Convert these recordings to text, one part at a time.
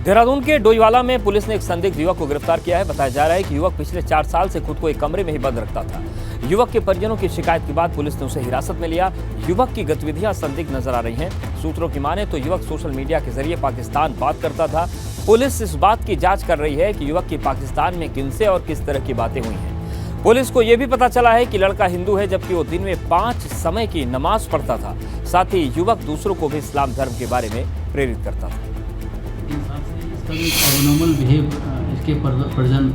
देहरादून के डोईवाला में पुलिस ने एक संदिग्ध युवक को गिरफ्तार किया है। बताया जा रहा है कि युवक पिछले 4 साल से खुद को एक कमरे में ही बंद रखता था। युवक के परिजनों की शिकायत के बाद पुलिस ने उसे हिरासत में लिया। युवक की गतिविधियां संदिग्ध नजर आ रही हैं। सूत्रों की माने तो युवक सोशल मीडिया के जरिए पाकिस्तान बात करता था। पुलिस इस बात की जांच कर रही है कि युवक की पाकिस्तान में किनसे और किस तरह की बातें हुई हैं। पुलिस को यह भी पता चला है कि लड़का हिंदू है, जबकि वो दिन में 5 समय की नमाज पढ़ता था। साथ ही युवक दूसरों को भी इस्लाम धर्म के बारे में प्रेरित करता था। एबनॉर्मल बिहेव इसके परिजन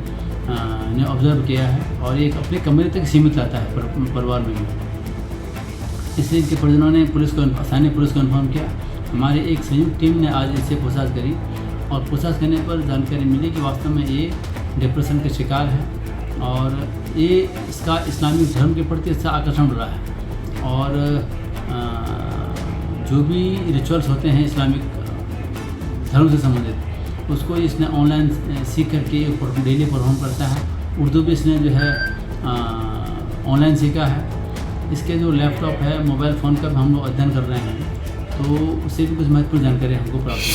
ने ऑब्जर्व किया है और ये अपने कमरे तक सीमित रहता है परिवार में भी। इसलिए इनके परिजनों ने स्थानीय पुलिस को इन्फॉर्म किया। हमारी एक संयुक्त टीम ने आज इससे पूछताछ करी और पूछताछ करने पर जानकारी मिली कि वास्तव में ये डिप्रेशन के शिकार है और ये इसका इस्लामिक धर्म के प्रति इसका आकर्षण बढ़ रहा है और जो भी रिचुअल्स होते हैं इस्लामिक धर्म से संबंधित उसको इसने ऑनलाइन सीख करके डेली परफॉर्म करता है। उर्दू भी इसने जो है ऑनलाइन सीखा है। इसके जो लैपटॉप है, मोबाइल फ़ोन का भी हम लोग अध्ययन कर रहे हैं, तो उससे भी कुछ महत्वपूर्ण जानकारी हमको प्राप्त हुई।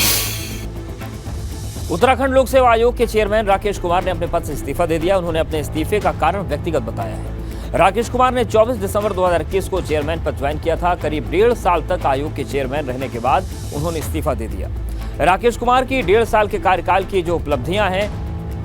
उत्तराखंड लोक सेवा आयोग के चेयरमैन राकेश कुमार ने अपने पद से इस्तीफा दे दिया। उन्होंने अपने इस्तीफे का कारण व्यक्तिगत बताया है। राकेश कुमार ने 24 दिसंबर 2021 को चेयरमैन पद ज्वाइन किया था। करीब 1.5 साल तक आयोग के चेयरमैन रहने के बाद उन्होंने इस्तीफा दे दिया। राकेश कुमार की 1.5 साल के कार्यकाल की जो उपलब्धियां हैं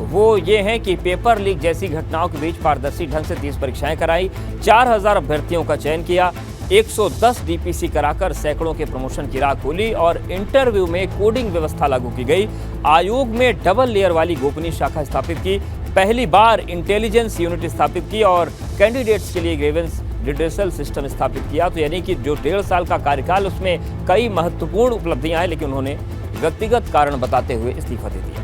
वो ये हैं कि पेपर लीक जैसी घटनाओं के बीच पारदर्शी ढंग से 30 परीक्षाएं कराई, 4000 अभ्यर्थियों का चयन किया, 110 डीपीसी कराकर सैकड़ों के प्रमोशन की राह खोली और इंटरव्यू में कोडिंग व्यवस्था लागू की गई। आयोग में डबल लेयर वाली गोपनीय शाखा स्थापित की, पहली बार इंटेलिजेंस यूनिट स्थापित की और कैंडिडेट्स के लिए ग्रीवेंस रिड्रेसल सिस्टम स्थापित किया। तो यानी कि जो 1.5 साल का कार्यकाल उसमें कई महत्वपूर्ण उपलब्धियां हैं, लेकिन उन्होंने व्यक्तिगत कारण बताते हुए इस्तीफा दे दिया।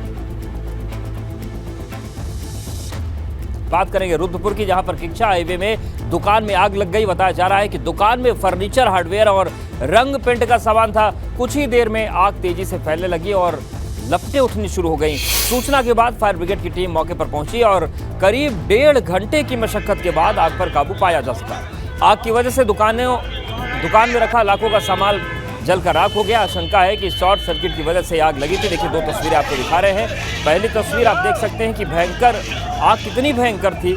बात करेंगे रुद्रपुर की, जहां पर किक्षा हाईवे में दुकान में आग लग गई। बताया जा रहा है कि दुकान में फर्नीचर, हार्डवेयर और रंग पेंट का सामान था। कुछ ही देर में आग तेजी से फैलने लगी और लपटें उठनी शुरू हो गई। सूचना के बाद फायर ब्रिगेड की टीम मौके पर पहुंची और करीब 1.5 घंटे की मशक्कत के बाद आग पर काबू पाया जा सका। आग की वजह से दुकान में रखा लाखों का सामान जलकर राख हो गया। आशंका है कि शॉर्ट सर्किट की वजह से आग लगी थी। देखिए 2 तस्वीरें आपको दिखा रहे हैं। पहली तस्वीर आप देख सकते हैं कि भयंकर आग कितनी भयंकर थी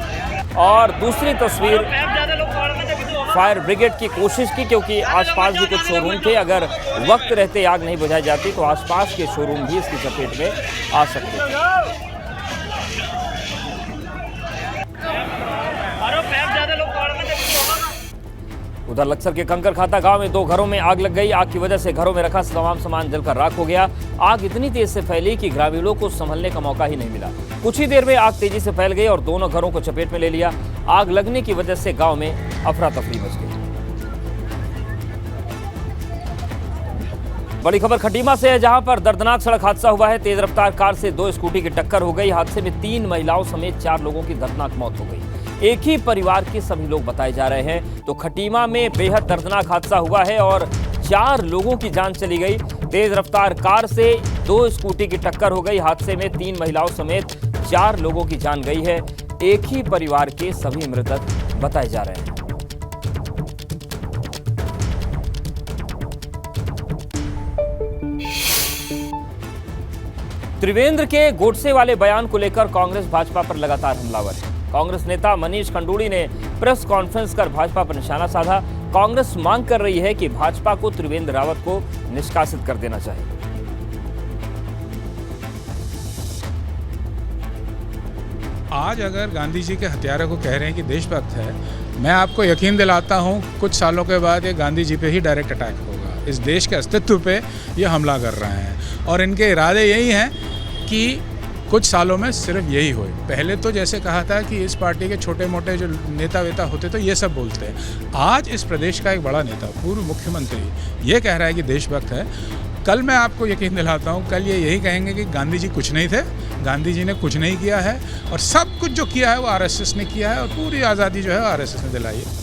और दूसरी तस्वीर फायर ब्रिगेड की कोशिश की, क्योंकि आसपास भी कुछ शोरूम थे। अगर वक्त रहते आग नहीं बुझाई जाती तो आसपास के शोरूम भी इसकी चपेट में आ सकते थे। उधर लक्सर के कंकर खाता गांव में 2 घरों में आग लग गई। आग की वजह से घरों में रखा तमाम सामान जलकर राख हो गया। आग इतनी तेज से फैली कि ग्रामीणों को संभलने का मौका ही नहीं मिला। कुछ ही देर में आग तेजी से फैल गई और दोनों घरों को चपेट में ले लिया। आग लगने की वजह से गांव में अफरा तफरी मच गई। बड़ी खबर खटीमा से है, जहां पर दर्दनाक सड़क हादसा हुआ है। तेज रफ्तार कार से 2 स्कूटी की टक्कर हो गई। हादसे में 3 महिलाओं समेत 4 लोगों की दर्दनाक मौत हो गई। एक ही परिवार के सभी लोग बताए जा रहे हैं। तो खटीमा में बेहद दर्दनाक हादसा हुआ है और 4 लोगों की जान चली गई। तेज रफ्तार कार से 2 स्कूटी की टक्कर हो गई। हादसे में 3 महिलाओं समेत 4 लोगों की जान गई है। एक ही परिवार के सभी मृतक बताए जा रहे हैं। त्रिवेंद्र के गोडसे वाले बयान को लेकर कांग्रेस भाजपा पर लगातार हमलावर है। कांग्रेस नेता मनीष खंडूड़ी ने प्रेस कॉन्फ्रेंस कर भाजपा पर निशाना साधा। कांग्रेस मांग कर रही है कि भाजपा को त्रिवेंद्र रावत को निष्कासित कर देना चाहिए। आज अगर गांधी जी के हत्यारे को कह रहे हैं कि देशभक्त है, मैं आपको यकीन दिलाता हूं कुछ सालों के बाद ये गांधी जी पे ही डायरेक्ट अटैक होगा। इस देश के अस्तित्व पे ये हमला कर रहे हैं और इनके इरादे यही हैं कि कुछ सालों में सिर्फ यही हो। पहले तो जैसे कहा था कि इस पार्टी के छोटे मोटे जो नेता वेता होते तो ये सब बोलते हैं। आज इस प्रदेश का एक बड़ा नेता, पूर्व मुख्यमंत्री, ये कह रहा है कि देशभक्त है। कल मैं आपको यकीन दिलाता हूँ, कल ये यही कहेंगे कि गांधी जी कुछ नहीं थे, गांधी जी ने कुछ नहीं किया है और सब कुछ जो किया है वो आरएसएस ने किया है और पूरी आज़ादी जो है आरएसएस ने दिलाई है।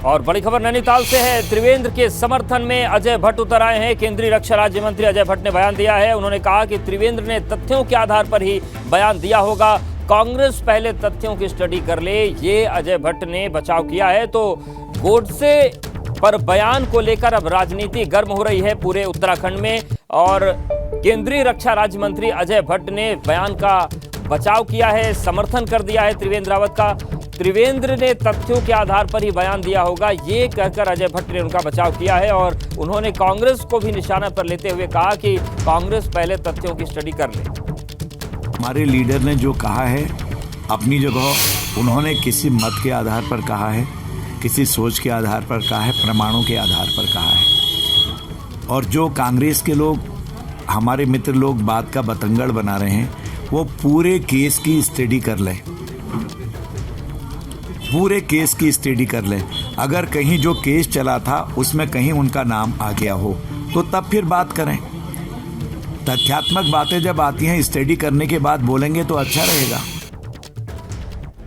और बड़ी खबर नैनीताल से है। त्रिवेंद्र के समर्थन में अजय भट्ट उतर आए हैं। केंद्रीय रक्षा राज्य मंत्री अजय भट्ट ने बयान दिया है। उन्होंने कहा कि त्रिवेंद्र ने तथ्यों के आधार पर ही बयान दिया होगा। कांग्रेस पहले तथ्यों की स्टडी कर ले, ये अजय भट्ट ने बचाव किया है। तो गोडसे पर बयान को लेकर अब राजनीति गर्म हो रही है पूरे उत्तराखंड में। और केंद्रीय रक्षा राज्य मंत्री अजय भट्ट ने बयान का बचाव किया है, समर्थन कर दिया है त्रिवेंद्र रावत का। त्रिवेंद्र ने तथ्यों के आधार पर ही बयान दिया होगा, ये कहकर अजय भट्ट ने उनका बचाव किया है और उन्होंने कांग्रेस को भी निशाना पर लेते हुए कहा कि कांग्रेस पहले तथ्यों की स्टडी कर ले। हमारे लीडर ने जो कहा है अपनी जगह, उन्होंने किसी मत के आधार पर कहा है, किसी सोच के आधार पर कहा है, प्रमाणों के आधार पर कहा है। और जो कांग्रेस के लोग, हमारे मित्र लोग बात का बतंगड़ बना रहे हैं, वो पूरे केस की स्टडी कर लें, पूरे केस की स्टडी कर लें। अगर कहीं जो केस चला था उसमें कहीं उनका नाम आ गया हो तो तब फिर बात करें। तथ्यात्मक बातें जब आती हैं स्टडी करने के बाद बोलेंगे तो अच्छा रहेगा।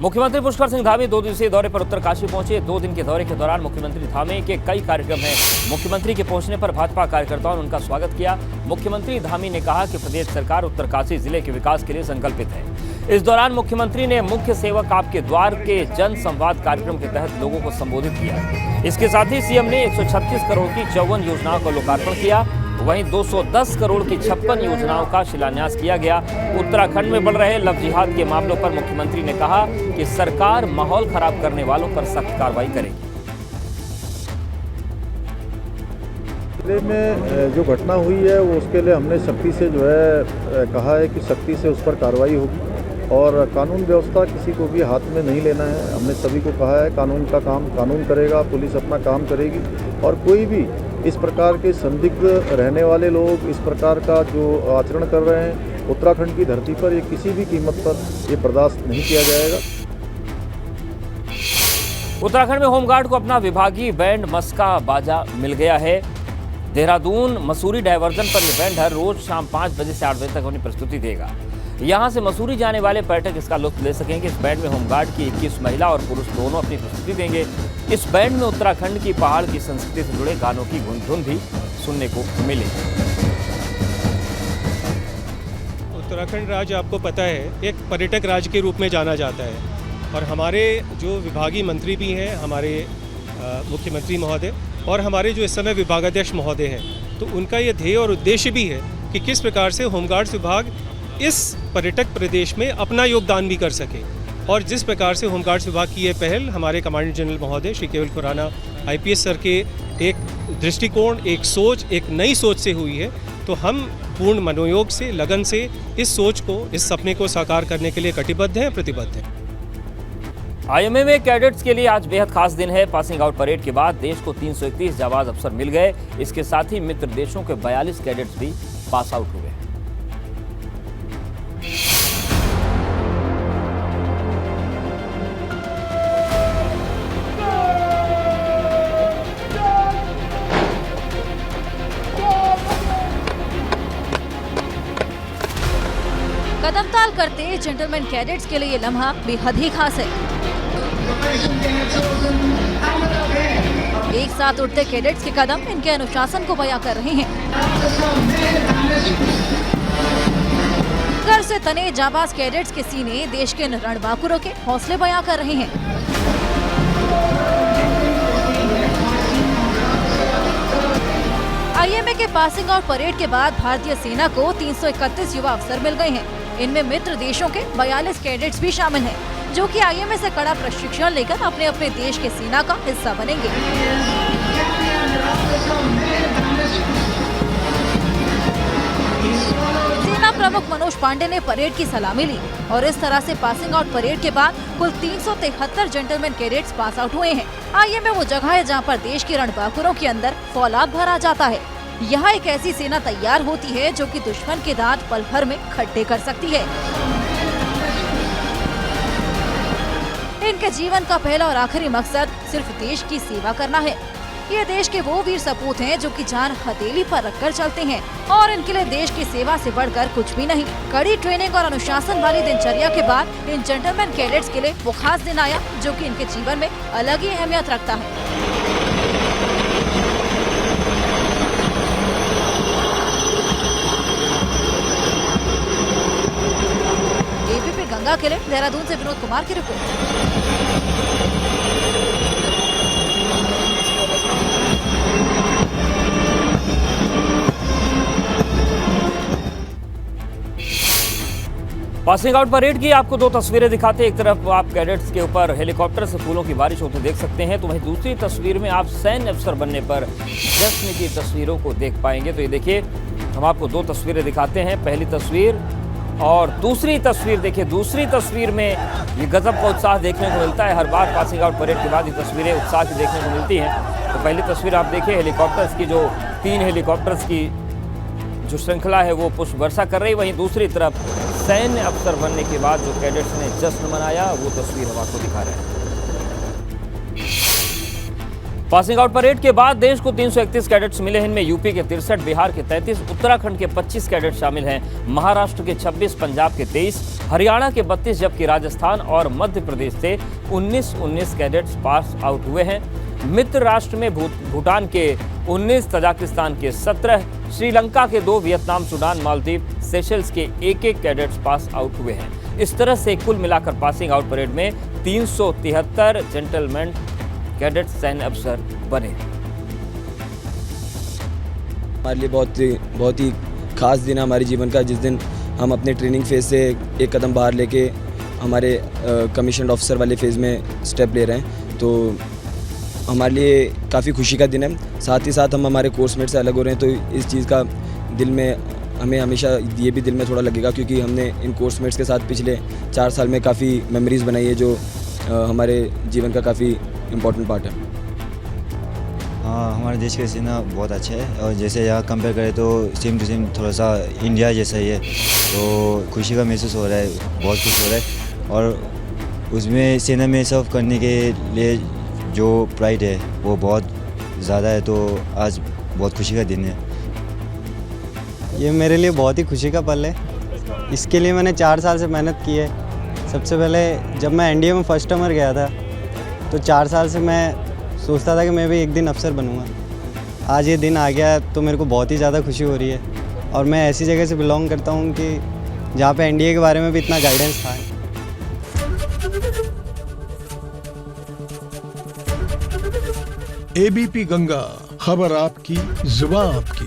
मुख्यमंत्री पुष्कर सिंह धामी 2 दिवसीय दौरे पर उत्तरकाशी पहुंचे। 2 दिन के दौरे के दौरान मुख्यमंत्री धामी के कई कार्यक्रम हैं। मुख्यमंत्री के पहुंचने पर भाजपा कार्यकर्ताओं ने उनका स्वागत किया। मुख्यमंत्री धामी ने कहा कि प्रदेश सरकार उत्तरकाशी जिले के विकास के लिए संकल्पित है। इस दौरान मुख्यमंत्री ने मुख्य सेवक आपके द्वार के जन संवाद कार्यक्रम के तहत लोगों को संबोधित किया। इसके साथ ही सीएम ने 136 करोड़ की 54 योजनाओं का लोकार्पण किया। वहीं 210 करोड़ की 56 योजनाओं का शिलान्यास किया गया। उत्तराखंड में बढ़ रहे लव जिहाद के मामलों पर मुख्यमंत्री ने कहा कि सरकार माहौल खराब करने वालों पर सख्त कार्रवाई करेगी। जिले में जो घटना हुई है वो उसके लिए हमने सख्ती से जो है कहा है कि सख्ती से उस पर कार्रवाई होगी और कानून व्यवस्था किसी को भी हाथ में नहीं लेना है। हमने सभी को कहा है कानून का काम कानून करेगा, पुलिस अपना काम करेगी और कोई भी इस प्रकार के संदिग्ध रहने वाले लोग इस प्रकार का जो आचरण कर रहे हैं उत्तराखंड की धरती पर ये किसी भी कीमत पर ये बर्दाश्त नहीं किया जाएगा। उत्तराखंड में होमगार्ड को अपना विभागीय बैंड मस्का बाजा मिल गया है। देहरादून मसूरी डायवर्जन पर यह बैंड हर रोज शाम 5 बजे से 8 बजे तक अपनी प्रस्तुति देगा। यहां से मसूरी जाने वाले पर्यटक इसका लुत्फ ले सकेंगे। इस बैंड में होमगार्ड की 21 महिला और पुरुष दोनों अपनी प्रस्तुति देंगे। इस बैंड में उत्तराखंड की पहाड़ की संस्कृति से जुड़े गानों की धुन भी सुनने को मिलेगी। उत्तराखंड राज्य आपको पता है एक पर्यटक राज्य के रूप में जाना जाता है और हमारे जो विभागीय मंत्री भी हैं, हमारे मुख्यमंत्री महोदय और हमारे जो इस समय विभागाध्यक्ष महोदय हैं, तो उनका ये ध्येय और उद्देश्य भी है कि किस प्रकार से होमगार्ड्स विभाग इस पर्यटक प्रदेश में अपना योगदान भी कर सके। और जिस प्रकार से होमगार्ड्स विभाग की ये पहल हमारे कमांडेंट जनरल महोदय श्री केवल खुराना आईपीएस सर के एक दृष्टिकोण, एक सोच, एक नई सोच से हुई है, तो हम पूर्ण मनोयोग से, लगन से इस सोच को, इस सपने को साकार करने के लिए कटिबद्ध हैं, प्रतिबद्ध हैं। आईएमए में कैडेट्स के लिए आज बेहद खास दिन है। पासिंग आउट परेड के बाद देश को 331 जाबाज अफसर मिल गए। इसके साथ ही मित्र देशों के 42 कैडेट्स भी पास आउट हुए। कदमताल करते जेंटलमैन कैडेट्स के लिए ये लम्हा बेहद ही खास है। एक साथ उठते कैडेट्स के कदम इनके अनुशासन को बयां कर रहे हैं। घर से तने जाबाज कैडेट्स के सीने देश के रणबांकुरों के हौसले बयां कर रहे हैं। आईएमए के पासिंग आउट परेड के बाद भारतीय सेना को 331 युवा अफसर मिल गए हैं। इनमें मित्र देशों के 42 कैडेट्स भी शामिल हैं, जो कि आईएमए से कड़ा प्रशिक्षण लेकर अपने अपने देश के सेना का हिस्सा बनेंगे। सेना प्रमुख मनोज पांडे ने परेड की सलामी ली और इस तरह से पासिंग आउट परेड के बाद कुल 373 जेंटलमैन कैडेट्स पास आउट हुए हैं। आईएमए वो जगह है जहाँ पर देश के रणबांकुरों के अंदर फौलाद भरा जाता है। यहाँ एक ऐसी सेना तैयार होती है जो कि दुश्मन के दांत पल भर में खट्टे कर सकती है। इनके जीवन का पहला और आखिरी मकसद सिर्फ देश की सेवा करना है। ये देश के वो वीर सपूत हैं जो कि जान हथेली पर रखकर चलते हैं और इनके लिए देश की सेवा से बढ़कर कुछ भी नहीं। कड़ी ट्रेनिंग और अनुशासन वाली दिनचर्या के बाद इन जेंटलमैन कैडेट्स के लिए वो खास दिन आया जो कि इनके जीवन में अलग ही अहमियत रखता है। एबीपी गंगा के लिए देहरादून से विनोद कुमार की रिपोर्ट। पासिंग आउट परेड की आपको दो तस्वीरें दिखाते हैं। एक तरफ आप कैडेट्स के ऊपर हेलीकॉप्टर से फूलों की बारिश होते देख सकते हैं, तो वहीं दूसरी तस्वीर में आप सैन्य अफसर बनने पर जश्न की तस्वीरों को देख पाएंगे। तो ये देखिए, हम आपको दो तस्वीरें दिखाते हैं, पहली तस्वीर और दूसरी तस्वीर। देखिए, दूसरी तस्वीर में ये गजब का उत्साह देखने को मिलता है। हर बार पासिंग आउट परेड के बाद ये तस्वीरें उत्साह की देखने को मिलती हैं। तो पहली तस्वीर आप देखिए, हेलीकॉप्टर्स की जो 3 हेलीकॉप्टर्स की जो श्रृंखला है वो पुष्प वर्षा कर रही। वहीं दूसरी तरफ सैन्य अफसर बनने के बाद जो कैडेट्स ने जश्न मनाया, वो तस्वीर हम आपको दिखा रहे हैं। पासिंग आउट परेड के बाद देश को 331 कैडेट्स मिले हैं। इनमें यूपी के 63, बिहार के 33, उत्तराखंड के 25 कैडेट शामिल हैं, महाराष्ट्र के 26, पंजाब के 23, हरियाणा के 32, जबकि राजस्थान और मध्य प्रदेश से 19 कैडेट्स पास आउट हुए हैं। मित्र राष्ट्र में भूटान के 19, तजाकिस्तान के 17, श्रीलंका के 2, वियतनाम, सूडान, मालदीव, सेशल्स के 1 कैडेट्स पास आउट हुए हैं। इस तरह से कुल मिलाकर पासिंग आउट परेड में 373 जेंटलमैन कैडेट सैन्य अफसर बने। हमारे लिए बहुत ही खास दिन है हमारे जीवन का, जिस दिन हम अपने ट्रेनिंग फेज से एक कदम बाहर लेके हमारे कमीशन ऑफिसर वाले फेज़ में स्टेप ले रहे हैं। तो हमारे लिए काफ़ी खुशी का दिन है। साथ ही साथ हम हमारे कोर्समेट से अलग हो रहे हैं, तो इस चीज़ का दिल में हमें हमेशा ये भी दिल में थोड़ा लगेगा, क्योंकि हमने इन कोर्समेट्स के साथ पिछले 4 साल में काफ़ी मेमोरीज़ बनाई है, जो हमारे जीवन का काफ़ी इम्पोर्टेंट पार्ट है। हाँ, हमारे देश का सेना बहुत अच्छा है, और जैसे यहाँ कंपेयर करें तो सेम टू सेम थोड़ा सा इंडिया जैसा ही है, तो खुशी का महसूस हो रहा है, बहुत खुश हो रहा है। और उसमें सेना में सर्व करने के लिए जो प्राइड है वो बहुत ज़्यादा है, तो आज बहुत खुशी का दिन है। ये मेरे लिए बहुत ही खुशी का पल है। इसके लिए मैंने 4 साल से मेहनत की है। सबसे पहले जब मैं एनडीए में फर्स्ट टर्मर गया था, तो 4 साल से मैं सोचता था कि मैं भी एक दिन अफसर बनूंगा। आज ये दिन आ गया, तो मेरे को बहुत ही ज़्यादा खुशी हो रही है। और मैं ऐसी जगह से बिलोंग करता हूँ कि जहाँ पे एनडीए के बारे में भी इतना गाइडेंस था। एबीपी गंगा, खबर आपकी, जुबान आपकी।